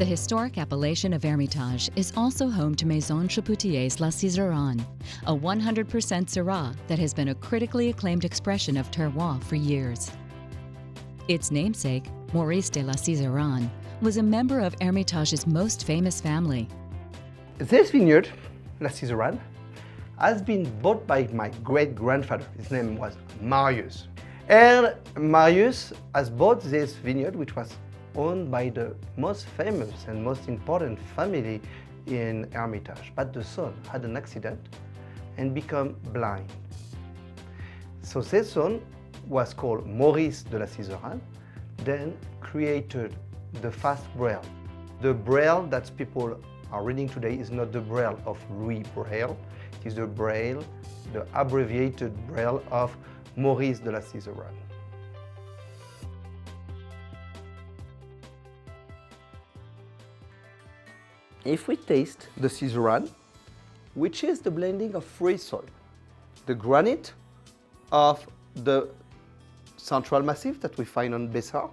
historic appellation of Hermitage is also home to Maison Chapoutier's La Sizeranne, a 100% Syrah that has been a critically acclaimed expression of terroir for years. Its namesake, Maurice de la Sizeranne, was a member of Hermitage's most famous family. This vineyard, La Sizeranne, has been bought by my great-grandfather. His name was Marius. And Marius has bought this vineyard, which was owned by the most famous and most important family in Hermitage. But the son had an accident and became blind. So this son was called Maurice de la Sizeranne, then created the fast Braille. The Braille that people are reading today is not the Braille of Louis Braille, it is the Braille, the abbreviated Braille of Maurice de la Sizeranne. If we taste the Sizeranne, which is the blending of three soils, the granite of the Central Massif that we find on Bessart,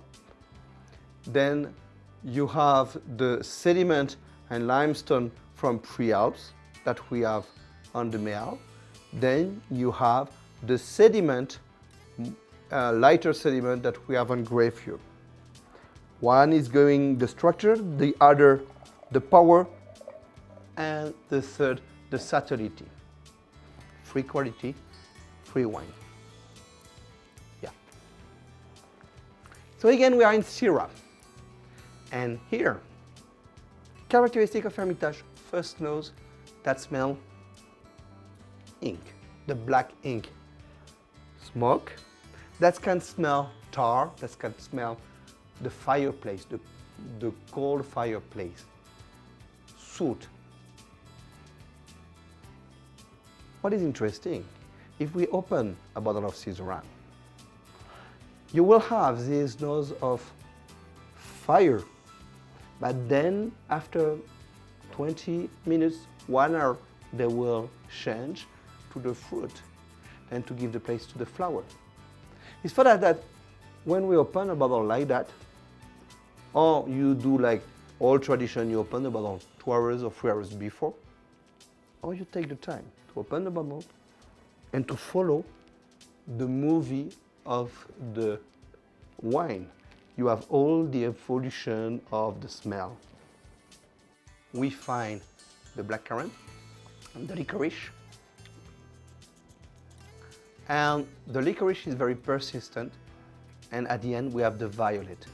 then you have the sediment and limestone from Pre-Alps that we have on the Méal. Then you have the sediment, lighter sediment that we have on Greyfure. One is going the structure, the other the power, and the third the subtlety. Free quality, free wine. Yeah. So again, we are in Syrah. And here, characteristic of Hermitage, first nose, that smell ink, the black ink. Smoke, that can smell tar, that can smell the fireplace, the cold fireplace. Soot. What is interesting, if we open a bottle of Sizeranne, you will have this nose of fire, but then after 20 minutes, 1 hour, they will change to the fruit and to give the place to the flower. It's for that when we open a bottle like that, or you do like old tradition, you open the bottle 2 hours or 3 hours before, or you take the time to open the bottle and to follow the movie of the wine. You have all the evolution of the smell. We find the blackcurrant and the licorice. And the licorice is very persistent, and at the end we have the violet.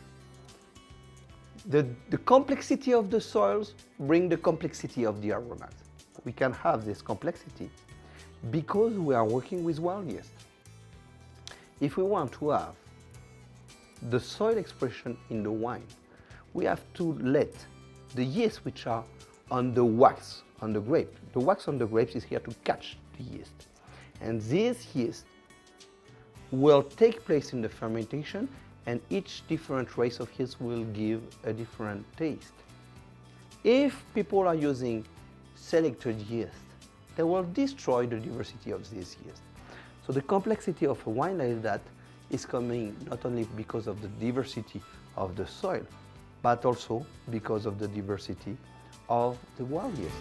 The complexity of the soils bring the complexity of the aromas. We can have this complexity because we are working with wild yeast. If we want to have the soil expression in the wine, we have to let the yeast which are on the wax on the grape. The wax on the grapes is here to catch the yeast. And this yeast will take place in the fermentation, and each different race of yeast will give a different taste. If people are using selected yeast, they will destroy the diversity of this yeast. So the complexity of a wine like that is coming not only because of the diversity of the soil, but also because of the diversity of the wild yeast.